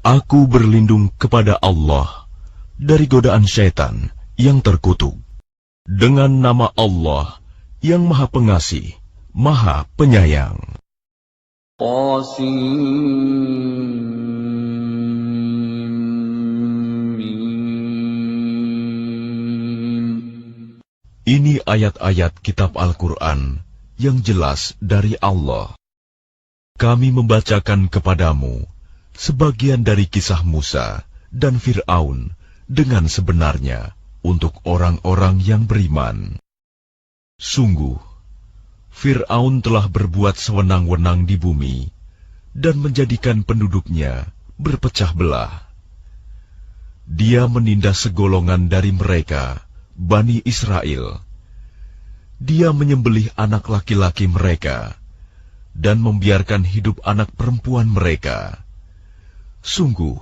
Aku berlindung kepada Allah dari godaan syaitan yang terkutuk. Dengan nama Allah yang Maha Pengasih, Maha Penyayang. Ini ayat-ayat kitab Al-Quran yang jelas dari Allah. Kami membacakan kepadamu sebagian dari kisah Musa dan Fir'aun dengan sebenarnya untuk orang-orang yang beriman. Sungguh, Fir'aun telah berbuat sewenang-wenang di bumi dan menjadikan penduduknya berpecah belah. Dia menindas segolongan dari mereka, Bani Israel. Dia menyembelih anak laki-laki mereka dan membiarkan hidup anak perempuan mereka. Sungguh,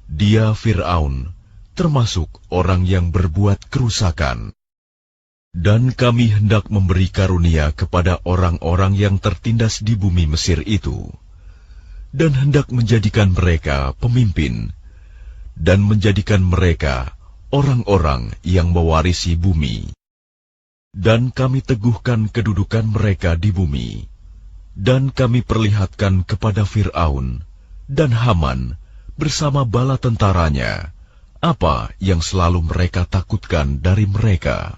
dia Fir'aun termasuk orang yang berbuat kerusakan. Dan kami hendak memberi karunia kepada orang-orang yang tertindas di bumi Mesir itu, dan hendak menjadikan mereka pemimpin, dan menjadikan mereka orang-orang yang mewarisi bumi. Dan kami teguhkan kedudukan mereka di bumi, dan kami perlihatkan kepada Fir'aun dan Haman bersama bala tentaranya apa yang selalu mereka takutkan dari mereka.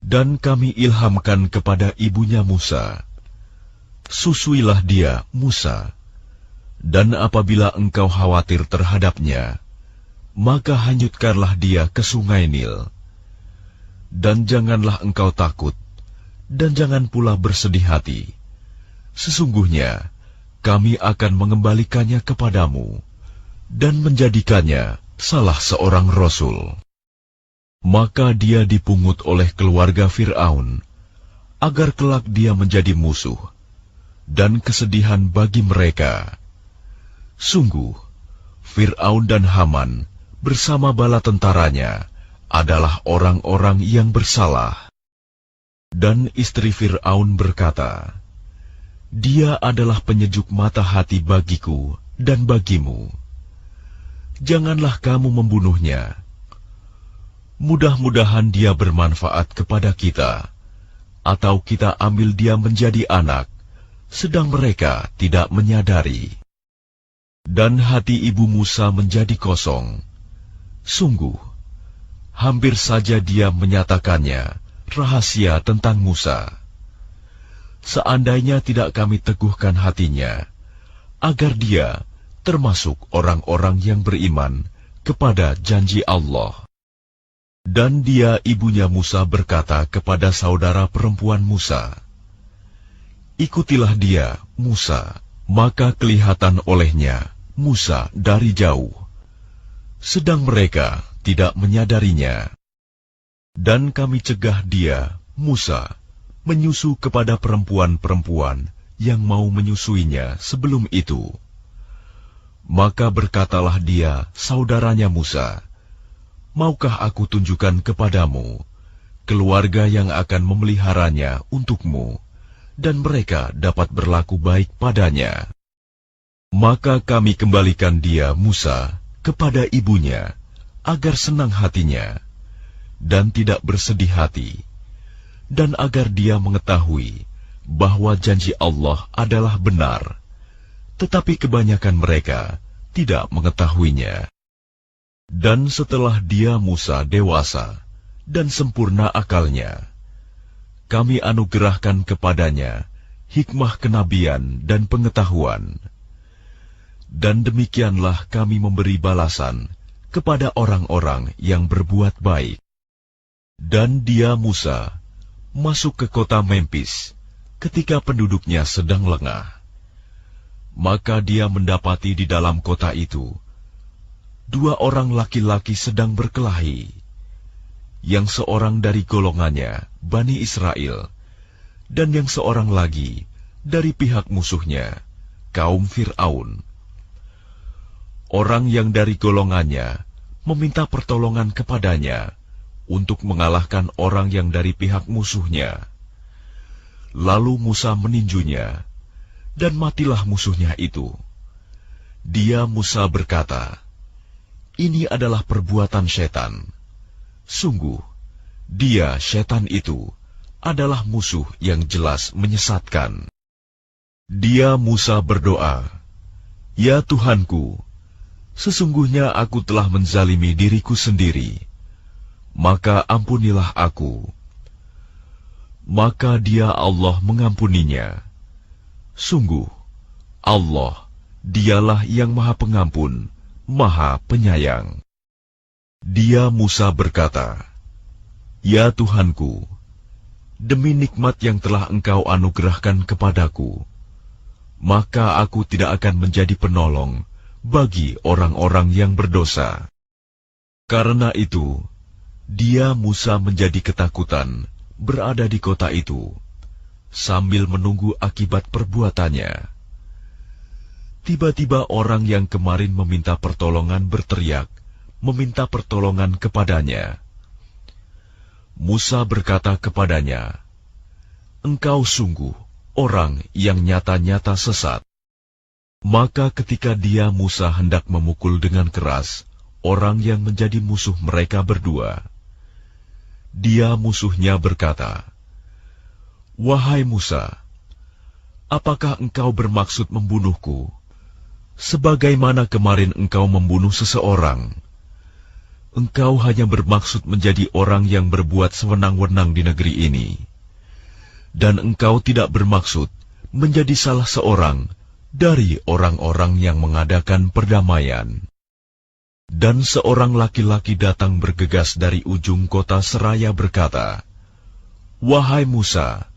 Dan kami ilhamkan kepada ibunya Musa, susuilah dia, Musa, dan apabila engkau khawatir terhadapnya, maka hanyutkanlah dia ke sungai Nil. Dan janganlah engkau takut, dan jangan pula bersedih hati. Sesungguhnya kami akan mengembalikannya kepadamu, dan menjadikannya salah seorang Rasul. Maka dia dipungut oleh keluarga Fir'aun, agar kelak dia menjadi musuh, dan kesedihan bagi mereka. Sungguh, Fir'aun dan Haman bersama bala tentaranya adalah orang-orang yang bersalah. Dan istri Fir'aun berkata, dia adalah penyejuk mata hati bagiku dan bagimu. Janganlah kamu membunuhnya. Mudah-mudahan dia bermanfaat kepada kita, atau kita ambil dia menjadi anak, sedang mereka tidak menyadari. Dan hati ibu Musa menjadi kosong. Sungguh, hampir saja dia menyatakannya rahasia tentang Musa. Seandainya tidak kami teguhkan hatinya, agar dia termasuk orang-orang yang beriman kepada janji Allah. Dan dia ibunya Musa berkata kepada saudara perempuan Musa, ikutilah dia, Musa. Maka kelihatan olehnya Musa dari jauh, sedang mereka tidak menyadarinya. Dan kami cegah dia, Musa, menyusu kepada perempuan-perempuan yang mau menyusuinya sebelum itu. Maka berkatalah dia, saudaranya Musa, maukah aku tunjukkan kepadamu keluarga yang akan memeliharanya untukmu, dan mereka dapat berlaku baik padanya? Maka kami kembalikan dia, Musa, kepada ibunya, agar senang hatinya, dan tidak bersedih hati, dan agar dia mengetahui bahwa janji Allah adalah benar, tetapi kebanyakan mereka tidak mengetahuinya. Dan setelah dia Musa dewasa dan sempurna akalnya, kami anugerahkan kepadanya hikmah kenabian dan pengetahuan. Dan demikianlah kami memberi balasan kepada orang-orang yang berbuat baik. Dan dia Musa masuk ke kota Memphis ketika penduduknya sedang lengah. Maka dia mendapati di dalam kota itu 2 orang laki-laki sedang berkelahi, yang seorang dari golongannya Bani Israel, dan yang seorang lagi dari pihak musuhnya, kaum Fir'aun. Orang yang dari golongannya meminta pertolongan kepadanya untuk mengalahkan orang yang dari pihak musuhnya. Lalu Musa meninjunya, dan matilah musuhnya itu. Dia Musa berkata, "Ini adalah perbuatan setan. Sungguh, dia setan itu adalah musuh yang jelas menyesatkan." Dia Musa berdoa, "Ya Tuhanku, sesungguhnya aku telah menzalimi diriku sendiri, maka ampunilah aku." Maka dia Allah mengampuninya. Sungguh, Allah dialah yang Maha Pengampun, Maha Penyayang. Dia Musa berkata, "Ya Tuhanku, demi nikmat yang telah Engkau anugerahkan kepadaku, maka aku tidak akan menjadi penolong bagi orang-orang yang berdosa." Karena itu, dia Musa menjadi ketakutan berada di kota itu, sambil menunggu akibat perbuatannya. Tiba-tiba orang yang kemarin meminta pertolongan berteriak, meminta pertolongan kepadanya. Musa berkata kepadanya, "Engkau sungguh orang yang nyata-nyata sesat." Maka ketika dia Musa hendak memukul dengan keras orang yang menjadi musuh mereka berdua, dia musuhnya berkata, "Wahai Musa, apakah engkau bermaksud membunuhku, sebagaimana kemarin engkau membunuh seseorang? Engkau hanya bermaksud menjadi orang yang berbuat sewenang-wenang di negeri ini, dan engkau tidak bermaksud menjadi salah seorang dari orang-orang yang mengadakan perdamaian." Dan seorang laki-laki datang bergegas dari ujung kota seraya berkata, "Wahai Musa,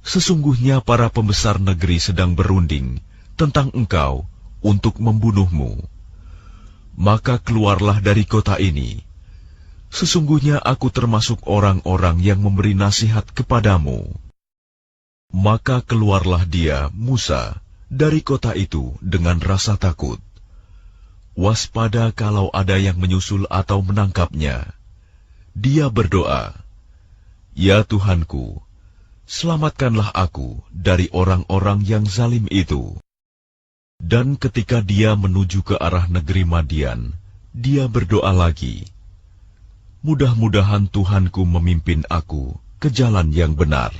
sesungguhnya para pembesar negeri sedang berunding tentang engkau untuk membunuhmu. Maka keluarlah dari kota ini. Sesungguhnya aku termasuk orang-orang yang memberi nasihat kepadamu." Maka keluarlah dia, Musa, dari kota itu dengan rasa takut, waspada kalau ada yang menyusul atau menangkapnya. Dia berdoa, "Ya Tuhanku, selamatkanlah aku dari orang-orang yang zalim itu." Dan ketika dia menuju ke arah negeri Madian, dia berdoa lagi, "Mudah-mudahan Tuhanku memimpin aku ke jalan yang benar."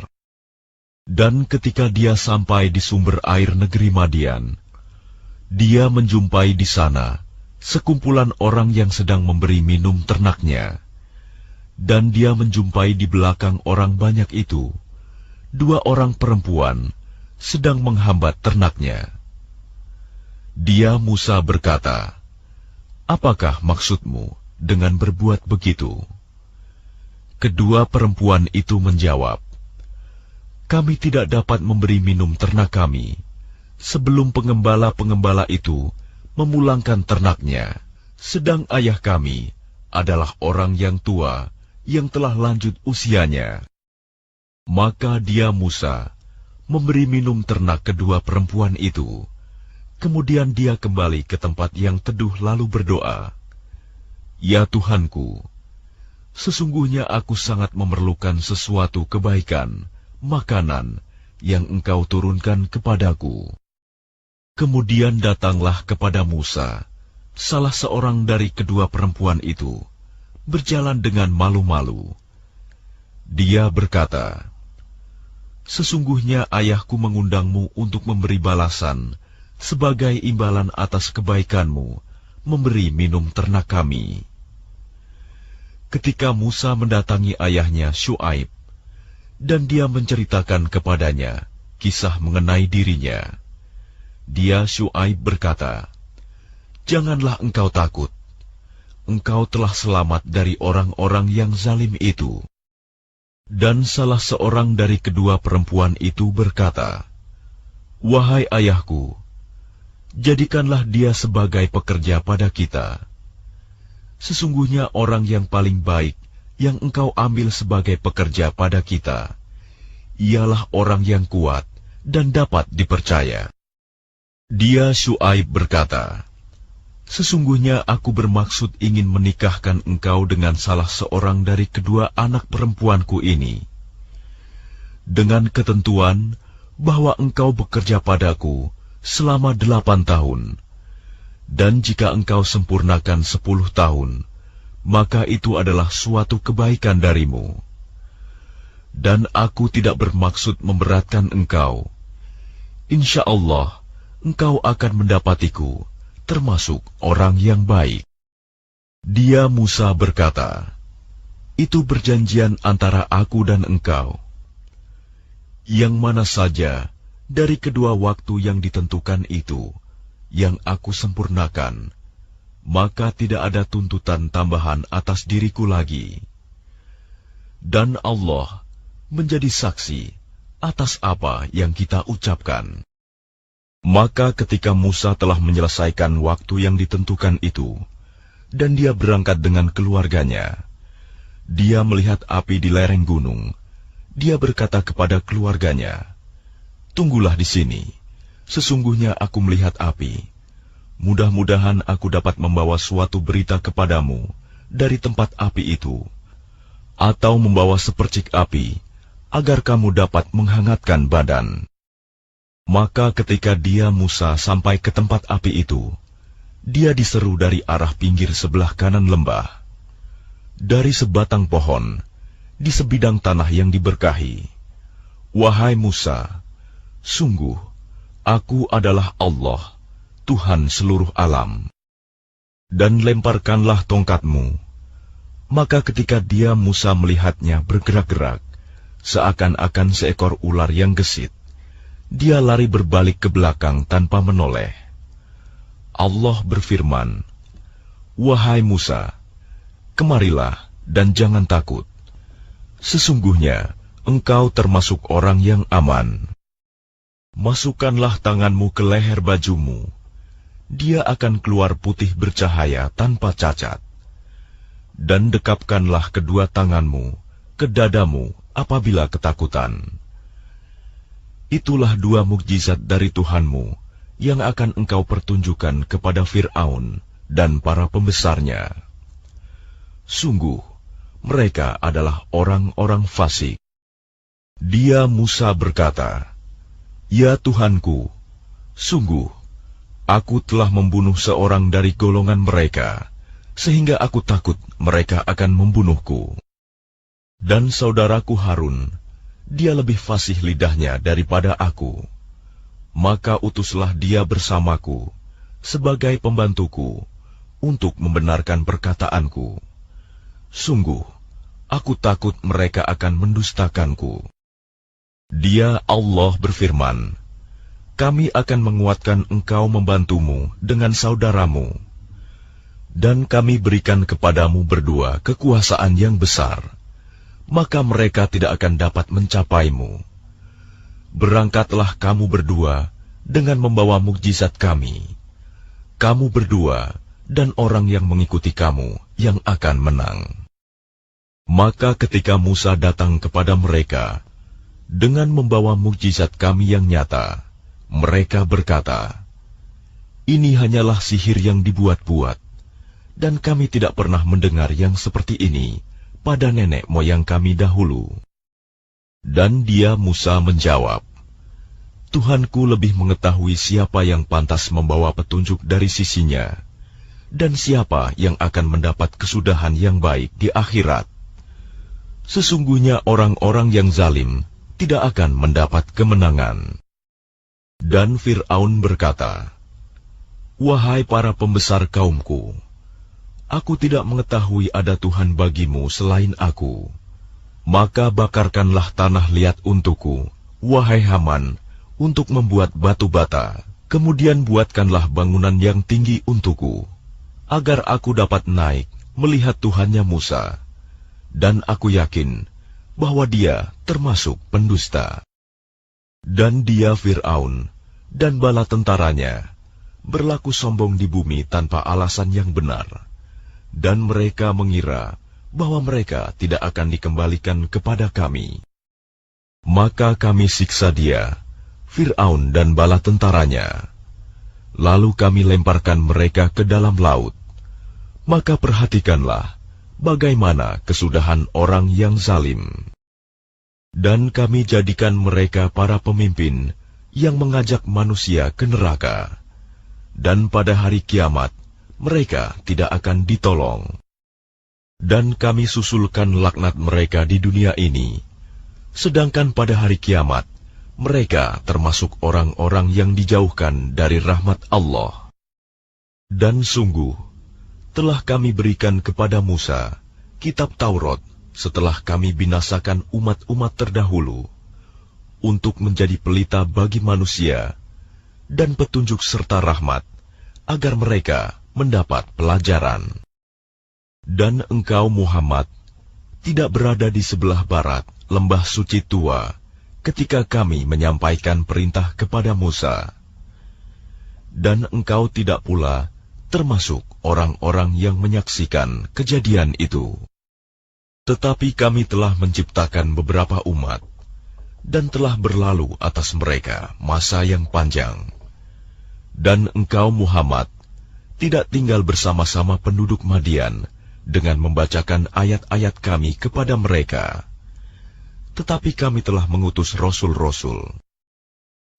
Dan ketika dia sampai di sumber air negeri Madian, dia menjumpai di sana sekumpulan orang yang sedang memberi minum ternaknya. Dan dia menjumpai di belakang orang banyak itu 2 orang perempuan sedang menghambat ternaknya. Dia Musa berkata, "Apakah maksudmu dengan berbuat begitu?" Kedua perempuan itu menjawab, "Kami tidak dapat memberi minum ternak kami sebelum pengembala-pengembala itu memulangkan ternaknya, sedang ayah kami adalah orang yang tua yang telah lanjut usianya." Maka dia Musa memberi minum ternak kedua perempuan itu. Kemudian dia kembali ke tempat yang teduh lalu berdoa, "Ya Tuhanku, sesungguhnya aku sangat memerlukan sesuatu kebaikan, makanan yang Engkau turunkan kepadaku." Kemudian datanglah kepada Musa salah seorang dari kedua perempuan itu, berjalan dengan malu-malu. Dia berkata, "Sesungguhnya ayahku mengundangmu untuk memberi balasan sebagai imbalan atas kebaikanmu, memberi minum ternak kami." Ketika Musa mendatangi ayahnya Syuaib, dan dia menceritakan kepadanya kisah mengenai dirinya, dia Syuaib berkata, "Janganlah engkau takut. Engkau telah selamat dari orang-orang yang zalim itu." Dan salah seorang dari kedua perempuan itu berkata, "Wahai ayahku, jadikanlah dia sebagai pekerja pada kita. Sesungguhnya orang yang paling baik yang engkau ambil sebagai pekerja pada kita, ialah orang yang kuat dan dapat dipercaya." Dia Syuaib berkata, "Sesungguhnya aku bermaksud ingin menikahkan engkau dengan salah seorang dari kedua anak perempuanku ini, dengan ketentuan bahwa engkau bekerja padaku selama 8 tahun, Dan jika engkau sempurnakan 10 tahun, maka itu adalah suatu kebaikan darimu. Dan aku tidak bermaksud memberatkan engkau. Insya Allah, engkau akan mendapatiku, termasuk orang yang baik. Dia Musa berkata, itu perjanjian antara aku dan engkau. Yang mana saja dari kedua waktu yang ditentukan itu, yang aku sempurnakan, maka tidak ada tuntutan tambahan atas diriku lagi. Dan Allah menjadi saksi atas apa yang kita ucapkan. Maka ketika Musa telah menyelesaikan waktu yang ditentukan itu, dan dia berangkat dengan keluarganya, dia melihat api di lereng gunung. Dia berkata kepada keluarganya, "Tunggulah di sini. Sesungguhnya aku melihat api. Mudah-mudahan aku dapat membawa suatu berita kepadamu dari tempat api itu, atau membawa sepercik api, agar kamu dapat menghangatkan badan." Maka ketika dia Musa sampai ke tempat api itu, dia diseru dari arah pinggir sebelah kanan lembah, dari sebatang pohon, di sebidang tanah yang diberkahi. "Wahai Musa, sungguh, aku adalah Allah, Tuhan seluruh alam. Dan lemparkanlah tongkatmu." Maka ketika dia Musa melihatnya bergerak-gerak, seakan-akan seekor ular yang gesit, dia lari berbalik ke belakang tanpa menoleh. Allah berfirman, "Wahai Musa, kemarilah dan jangan takut. Sesungguhnya engkau termasuk orang yang aman. Masukkanlah tanganmu ke leher bajumu. Dia akan keluar putih bercahaya tanpa cacat. Dan dekapkanlah kedua tanganmu ke dadamu apabila ketakutan. Itulah dua mukjizat dari Tuhanmu yang akan engkau pertunjukkan kepada Fir'aun dan para pembesarnya. Sungguh, mereka adalah orang-orang fasik." Dia Musa berkata, "Ya Tuhanku, sungguh, aku telah membunuh seorang dari golongan mereka, sehingga aku takut mereka akan membunuhku. Dan saudaraku Harun, dia lebih fasih lidahnya daripada aku. Maka utuslah dia bersamaku, sebagai pembantuku, untuk membenarkan perkataanku. Sungguh, aku takut mereka akan mendustakanku." Dia Allah berfirman, "Kami akan menguatkan engkau membantumu dengan saudaramu. Dan kami berikan kepadamu berdua kekuasaan yang besar, maka mereka tidak akan dapat mencapaimu. Berangkatlah kamu berdua dengan membawa mukjizat kami. Kamu berdua dan orang yang mengikuti kamu yang akan menang." Maka ketika Musa datang kepada mereka dengan membawa mukjizat kami yang nyata, mereka berkata, "Ini hanyalah sihir yang dibuat-buat, dan kami tidak pernah mendengar yang seperti ini pada nenek moyang kami dahulu." Dan dia Musa menjawab, "Tuhanku lebih mengetahui siapa yang pantas membawa petunjuk dari sisinya, dan siapa yang akan mendapat kesudahan yang baik di akhirat. Sesungguhnya orang-orang yang zalim tidak akan mendapat kemenangan." Dan Fir'aun berkata, "Wahai para pembesar kaumku, aku tidak mengetahui ada Tuhan bagimu selain aku. Maka bakarkanlah tanah liat untukku, wahai Haman, untuk membuat batu bata. Kemudian buatkanlah bangunan yang tinggi untukku, agar aku dapat naik melihat Tuhannya Musa. Dan aku yakin bahwa dia termasuk pendusta." Dan dia Fir'aun dan bala tentaranya berlaku sombong di bumi tanpa alasan yang benar, dan mereka mengira bahwa mereka tidak akan dikembalikan kepada kami. Maka kami siksa dia, Fir'aun dan bala tentaranya. Lalu kami lemparkan mereka ke dalam laut. Maka perhatikanlah bagaimana kesudahan orang yang zalim. Dan kami jadikan mereka para pemimpin yang mengajak manusia ke neraka. dan pada hari kiamat mereka tidak akan ditolong. Dan kami susulkan laknat mereka di dunia ini, sedangkan pada hari kiamat mereka termasuk orang-orang yang dijauhkan dari rahmat Allah. Dan sungguh, telah kami berikan kepada Musa kitab Taurat setelah kami binasakan umat-umat terdahulu, untuk menjadi pelita bagi manusia dan petunjuk serta rahmat, agar mereka mendapat pelajaran. Dan engkau Muhammad tidak berada di sebelah barat lembah suci tua ketika kami menyampaikan perintah kepada Musa. Dan engkau tidak pula termasuk orang-orang yang menyaksikan kejadian itu. Tetapi kami telah menciptakan beberapa umat, dan telah berlalu atas mereka masa yang panjang. Dan engkau Muhammad tidak tinggal bersama-sama penduduk Madian dengan membacakan ayat-ayat kami kepada mereka. Tetapi kami telah mengutus rasul-rasul.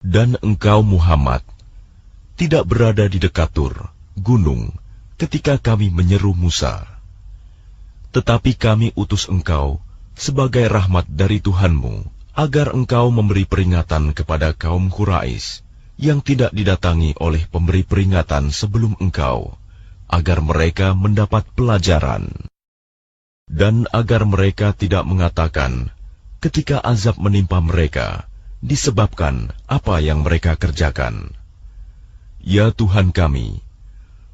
Dan engkau Muhammad tidak berada di dekat Tur, gunung, ketika kami menyeru Musa. Tetapi kami utus engkau sebagai rahmat dari Tuhanmu, agar engkau memberi peringatan kepada kaum Quraisy yang tidak didatangi oleh pemberi peringatan sebelum engkau, agar mereka mendapat pelajaran. Dan agar mereka tidak mengatakan ketika azab menimpa mereka, disebabkan apa yang mereka kerjakan, "Ya Tuhan kami,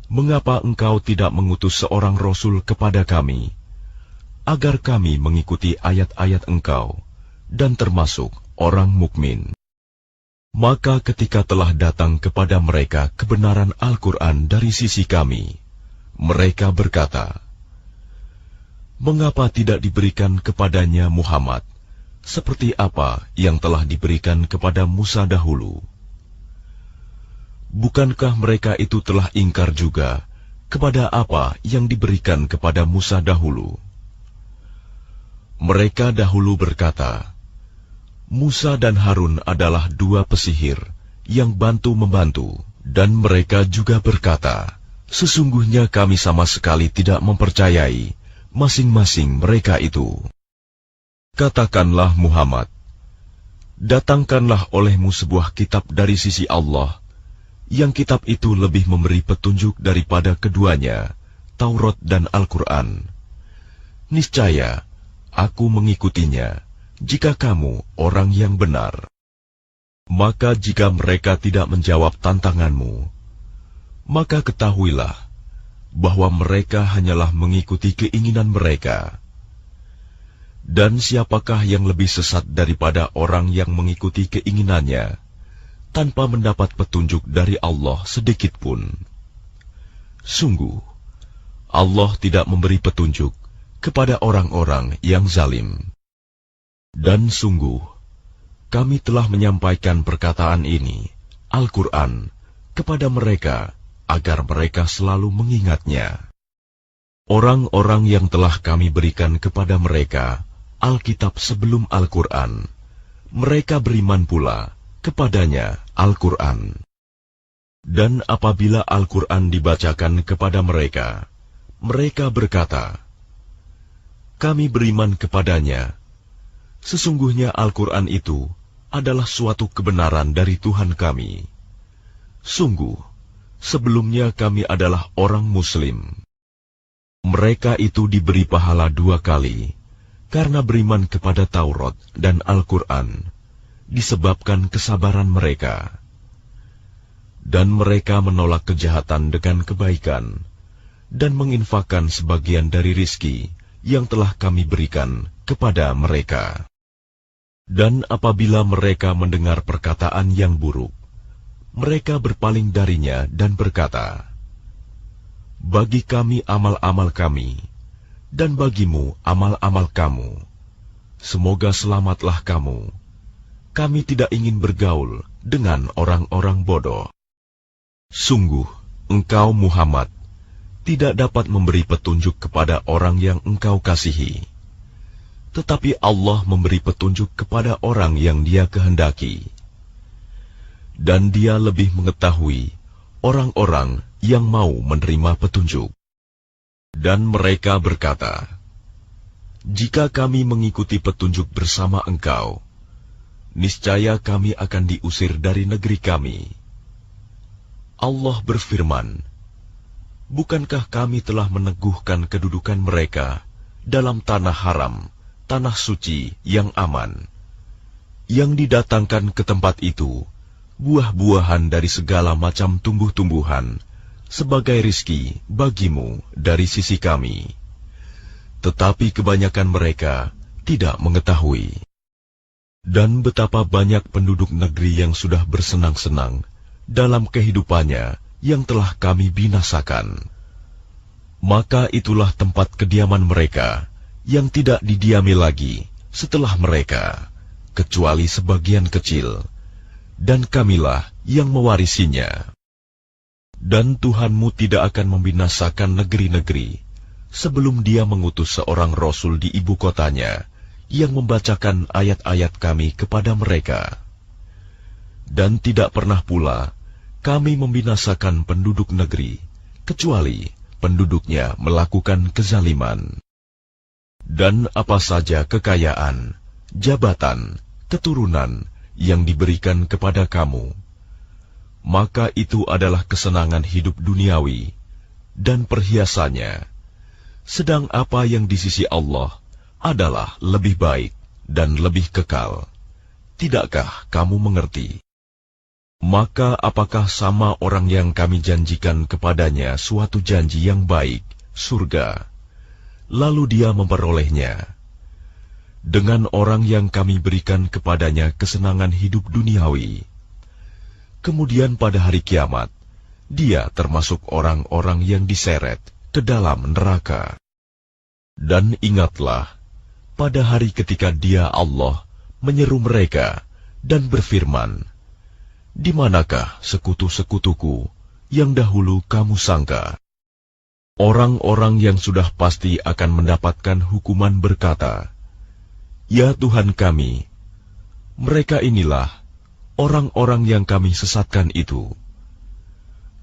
mengapa engkau tidak mengutus seorang rasul kepada kami, agar kami mengikuti ayat-ayat engkau dan termasuk orang mukmin?" Maka ketika telah datang kepada mereka kebenaran Al-Quran dari sisi kami, mereka berkata, "Mengapa tidak diberikan kepadanya Muhammad seperti apa yang telah diberikan kepada Musa dahulu?" Bukankah mereka itu telah ingkar juga kepada apa yang diberikan kepada Musa dahulu? Mereka dahulu berkata, Musa dan Harun adalah dua pesihir yang bantu-membantu, dan mereka juga berkata, sesungguhnya kami sama sekali tidak mempercayai masing-masing mereka itu. Katakanlah Muhammad, datangkanlah olehmu sebuah kitab dari sisi Allah, yang kitab itu lebih memberi petunjuk daripada keduanya, Taurat dan Al-Quran. Niscaya aku mengikutinya, jika kamu orang yang benar. Maka jika mereka tidak menjawab tantanganmu, maka ketahuilah bahwa mereka hanyalah mengikuti keinginan mereka. Dan siapakah yang lebih sesat daripada orang yang mengikuti keinginannya, tanpa mendapat petunjuk dari Allah sedikit pun? Sungguh, Allah tidak memberi petunjuk kepada orang-orang yang zalim. Dan sungguh, kami telah menyampaikan perkataan ini, Al-Quran, kepada mereka, agar mereka selalu mengingatnya. Orang-orang yang telah kami berikan kepada mereka Alkitab sebelum Al-Quran, mereka beriman pula kepadanya Al-Quran. Dan apabila Al-Quran dibacakan kepada mereka, mereka berkata, kami beriman kepadanya. Sesungguhnya Al-Quran itu adalah suatu kebenaran dari Tuhan kami. Sungguh, sebelumnya kami adalah orang Muslim. Mereka itu diberi pahala 2 kali, karena beriman kepada Taurat dan Al-Quran, disebabkan kesabaran mereka. Dan mereka menolak kejahatan dengan kebaikan, dan menginfakkan sebagian dari rizki yang telah kami berikan kepada mereka. Dan apabila mereka mendengar perkataan yang buruk, mereka berpaling darinya dan berkata, bagi kami amal-amal kami, dan bagimu amal-amal kamu. Semoga selamatlah kamu. Kami tidak ingin bergaul dengan orang-orang bodoh. Sungguh, engkau Muhammad tidak dapat memberi petunjuk kepada orang yang engkau kasihi. Tetapi Allah memberi petunjuk kepada orang yang Dia kehendaki. Dan Dia lebih mengetahui orang-orang yang mau menerima petunjuk. Dan mereka berkata, "Jika kami mengikuti petunjuk bersama engkau, niscaya kami akan diusir dari negeri kami." Allah berfirman, "Bukankah kami telah meneguhkan kedudukan mereka dalam tanah haram, tanah suci yang aman, yang didatangkan ke tempat itu buah-buahan dari segala macam tumbuh-tumbuhan sebagai rizki bagimu dari sisi kami." Tetapi kebanyakan mereka tidak mengetahui. Dan betapa banyak penduduk negeri yang sudah bersenang-senang dalam kehidupannya yang telah kami binasakan. Maka itulah tempat kediaman mereka yang tidak didiami lagi setelah mereka, kecuali sebagian kecil, dan kamilah yang mewarisinya. Dan Tuhanmu tidak akan membinasakan negeri-negeri sebelum Dia mengutus seorang Rasul di ibu kotanya yang membacakan ayat-ayat kami kepada mereka. Dan tidak pernah pula kami membinasakan penduduk negeri, kecuali penduduknya melakukan kezaliman. Dan apa saja kekayaan, jabatan, keturunan yang diberikan kepada kamu, maka itu adalah kesenangan hidup duniawi dan perhiasannya. Sedang apa yang di sisi Allah adalah lebih baik dan lebih kekal. Tidakkah kamu mengerti? Maka apakah sama orang yang kami janjikan kepadanya suatu janji yang baik, surga, lalu dia memperolehnya, dengan orang yang kami berikan kepadanya kesenangan hidup duniawi, kemudian pada hari kiamat, dia termasuk orang-orang yang diseret ke dalam neraka. Dan ingatlah, pada hari ketika Dia Allah menyeru mereka dan berfirman, "Di manakah sekutu-sekutuku yang dahulu kamu sangka?" Orang-orang yang sudah pasti akan mendapatkan hukuman berkata, "Ya Tuhan kami, mereka inilah orang-orang yang kami sesatkan itu.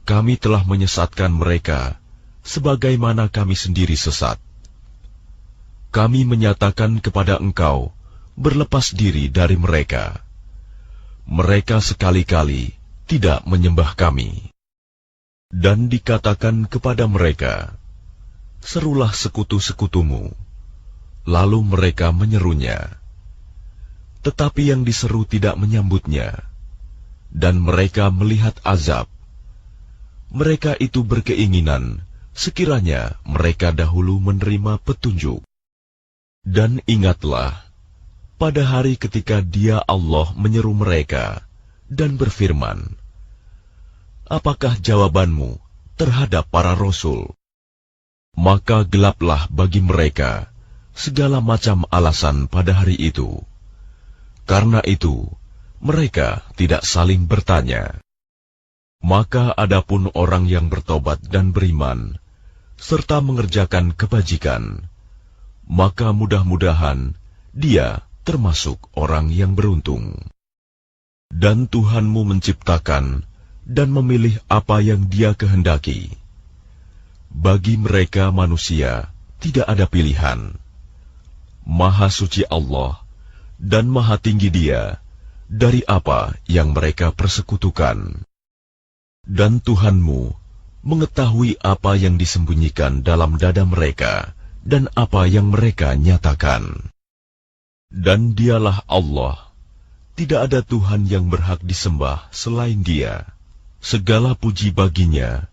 Kami telah menyesatkan mereka sebagaimana kami sendiri sesat. Kami menyatakan kepada Engkau berlepas diri dari mereka. Mereka sekali-kali tidak menyembah kami." Dan dikatakan kepada mereka, "Serulah sekutu-sekutumu." Lalu mereka menyerunya. Tetapi yang diseru tidak menyambutnya, dan mereka melihat azab. Mereka itu berkeinginan sekiranya mereka dahulu menerima petunjuk. Dan ingatlah, pada hari ketika Dia Allah menyeru mereka dan berfirman, "Apakah jawabanmu terhadap para rasul?" Maka gelaplah bagi mereka segala macam alasan pada hari itu. Karena itu, mereka tidak saling bertanya. Maka adapun orang yang bertobat dan beriman, serta mengerjakan kebajikan, maka mudah-mudahan dia termasuk orang yang beruntung. Dan Tuhanmu menciptakan dan memilih apa yang Dia kehendaki. Bagi mereka manusia tidak ada pilihan. Maha suci Allah dan maha tinggi Dia dari apa yang mereka persekutukan. Dan Tuhanmu mengetahui apa yang disembunyikan dalam dada mereka dan apa yang mereka nyatakan. Dan Dialah Allah, tidak ada Tuhan yang berhak disembah selain Dia. Segala puji baginya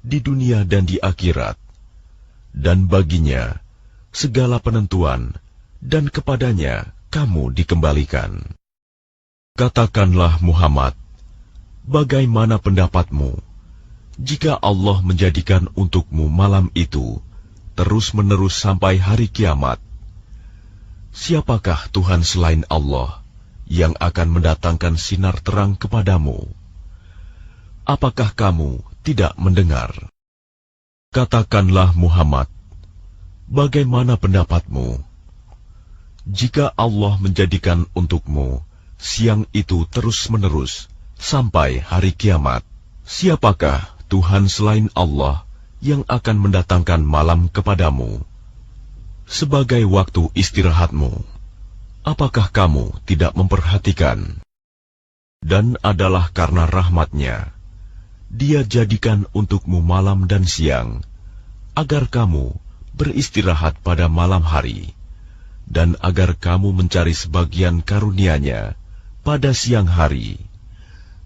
di dunia dan di akhirat, dan baginya segala penentuan, dan kepadanya kamu dikembalikan. Katakanlah Muhammad, bagaimana pendapatmu jika Allah menjadikan untukmu malam itu terus-menerus sampai hari kiamat? Siapakah Tuhan selain Allah yang akan mendatangkan sinar terang kepadamu? Apakah kamu tidak mendengar? Katakanlah Muhammad, bagaimana pendapatmu jika Allah menjadikan untukmu siang itu terus-menerus sampai hari kiamat? Siapakah Tuhan selain Allah yang akan mendatangkan malam kepadamu sebagai waktu istirahatmu. Apakah kamu tidak memperhatikan? Dan adalah karena rahmat-Nya, Dia jadikan untukmu malam dan siang, agar kamu beristirahat pada malam hari, dan agar kamu mencari sebagian karunia-Nya pada siang hari,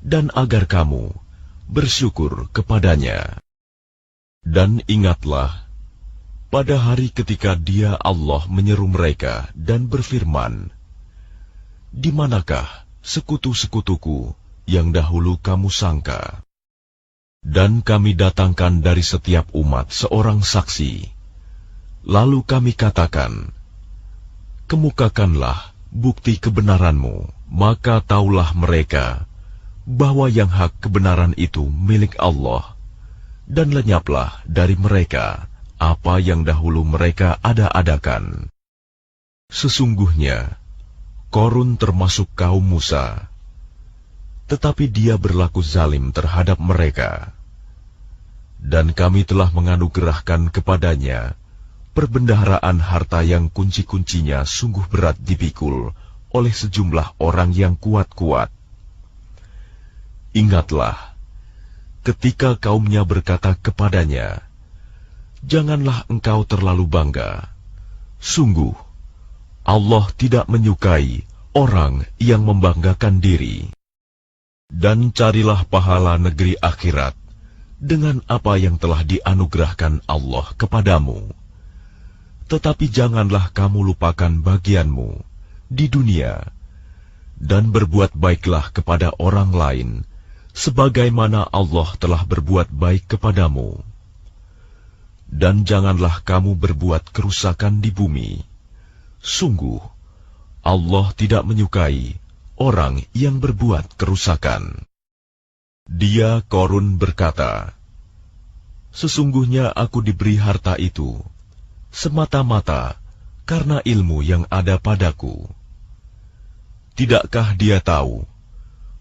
dan agar kamu bersyukur kepadanya. Dan ingatlah, pada hari ketika Dia Allah menyeru mereka dan berfirman, "Di manakah sekutu-sekutuku yang dahulu kamu sangka?" Dan kami datangkan dari setiap umat seorang saksi. Lalu kami katakan, "Kemukakanlah bukti kebenaranmu." Maka taulah mereka bahwa yang hak kebenaran itu milik Allah, dan lenyaplah dari mereka apa yang dahulu mereka ada-adakan. Sesungguhnya Qorun termasuk kaum Musa, tetapi dia berlaku zalim terhadap mereka. Dan kami telah menganugerahkan kepadanya perbendaharaan harta yang kunci-kuncinya sungguh berat dipikul oleh sejumlah orang yang kuat-kuat. Ingatlah, ketika kaumnya berkata kepadanya, "Janganlah engkau terlalu bangga. Sungguh, Allah tidak menyukai orang yang membanggakan diri. Dan carilah pahala negeri akhirat dengan apa yang telah dianugerahkan Allah kepadamu. Tetapi janganlah kamu lupakan bagianmu di dunia, dan berbuat baiklah kepada orang lain, sebagaimana Allah telah berbuat baik kepadamu. Dan janganlah kamu berbuat kerusakan di bumi. Sungguh, Allah tidak menyukai orang yang berbuat kerusakan." Dia Qorun berkata, "Sesungguhnya aku diberi harta itu semata-mata karena ilmu yang ada padaku. Tidakkah dia tahu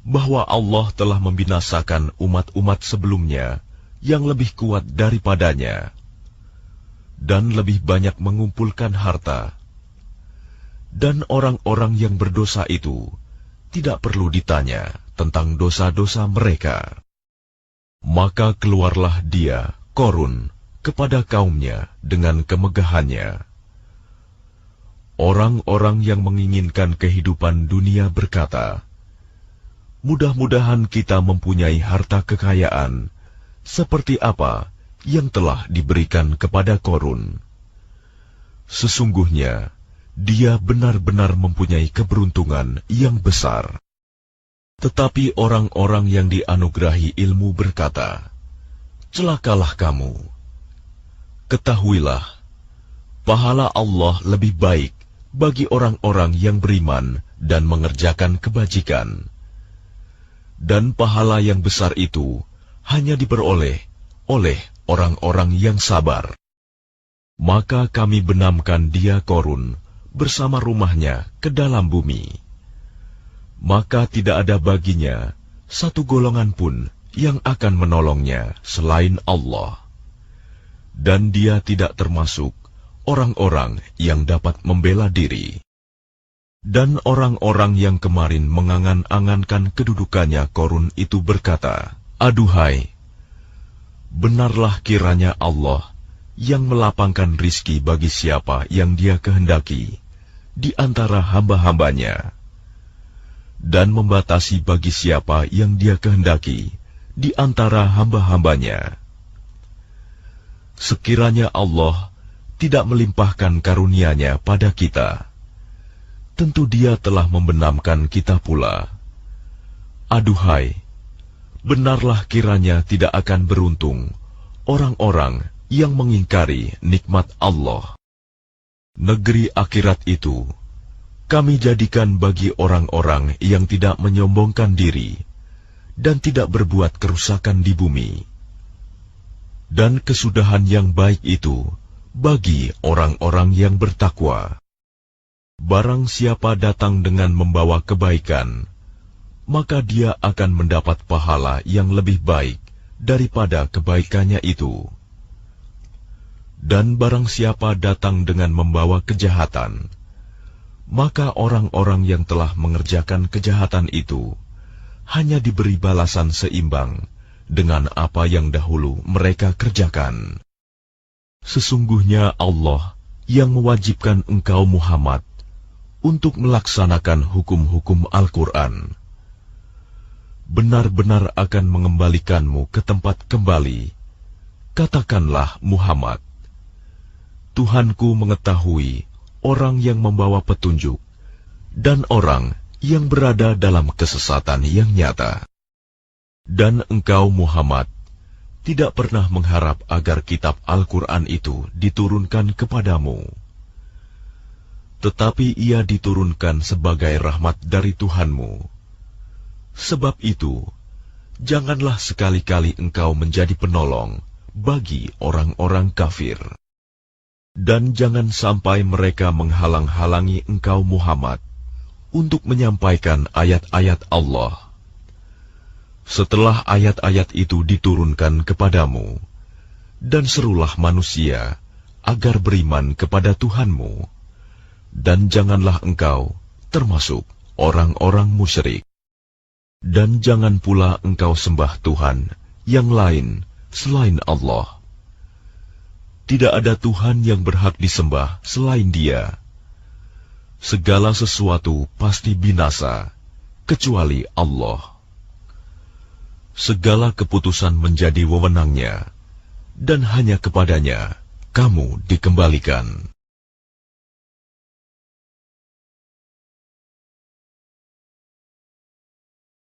bahwa Allah telah membinasakan umat-umat sebelumnya yang lebih kuat daripadanya, dan lebih banyak mengumpulkan harta? Dan orang-orang yang berdosa itu tidak perlu ditanya tentang dosa-dosa mereka." Maka keluarlah dia, Qorun, kepada kaumnya dengan kemegahannya. Orang-orang yang menginginkan kehidupan dunia berkata, "Mudah-mudahan kita mempunyai harta kekayaan seperti apa yang telah diberikan kepada Qorun. Sesungguhnya dia benar-benar mempunyai keberuntungan yang besar." Tetapi orang-orang yang dianugerahi ilmu berkata, "Celakalah kamu. Ketahuilah, pahala Allah lebih baik bagi orang-orang yang beriman dan mengerjakan kebajikan. Dan pahala yang besar itu hanya diperoleh oleh orang-orang yang sabar." Maka kami benamkan dia Qorun bersama rumahnya ke dalam bumi. Maka tidak ada baginya satu golongan pun yang akan menolongnya selain Allah. Dan dia tidak termasuk orang-orang yang dapat membela diri. Dan orang-orang yang kemarin mengangan-angankan kedudukannya Qorun itu berkata, "Aduhai, benarlah kiranya Allah yang melapangkan rizki bagi siapa yang Dia kehendaki di antara hamba-hambanya, dan membatasi bagi siapa yang Dia kehendaki di antara hamba-hambanya. Sekiranya Allah tidak melimpahkan karunia-Nya pada kita, tentu Dia telah membenamkan kita pula. Aduhai, benarlah kiranya tidak akan beruntung orang-orang yang mengingkari nikmat Allah. Negeri akhirat itu kami jadikan bagi orang-orang yang tidak menyombongkan diri dan tidak berbuat kerusakan di bumi. Dan kesudahan yang baik itu bagi orang-orang yang bertakwa. Barang siapa datang dengan membawa kebaikan, maka dia akan mendapat pahala yang lebih baik daripada kebaikannya itu. Dan barang siapa datang dengan membawa kejahatan, maka orang-orang yang telah mengerjakan kejahatan itu hanya diberi balasan seimbang dengan apa yang dahulu mereka kerjakan. Sesungguhnya Allah yang mewajibkan engkau Muhammad untuk melaksanakan hukum-hukum Al-Quran benar-benar akan mengembalikanmu ke tempat kembali. Katakanlah Muhammad, Tuhanku mengetahui orang yang membawa petunjuk dan orang yang berada dalam kesesatan yang nyata. Dan engkau Muhammad tidak pernah mengharap agar kitab Al-Quran itu diturunkan kepadamu. Tetapi ia diturunkan sebagai rahmat dari Tuhanmu. Sebab itu, janganlah sekali-kali engkau menjadi penolong bagi orang-orang kafir. Dan jangan sampai mereka menghalang-halangi engkau Muhammad untuk menyampaikan ayat-ayat Allah. Setelah ayat-ayat itu diturunkan kepadamu, dan serulah manusia agar beriman kepada Tuhanmu, dan janganlah engkau termasuk orang-orang musyrik. Dan jangan pula engkau sembah Tuhan yang lain selain Allah. Tidak ada Tuhan yang berhak disembah selain Dia. Segala sesuatu pasti binasa, kecuali Allah. Segala keputusan menjadi wewenang-Nya, dan hanya kepadanya kamu dikembalikan.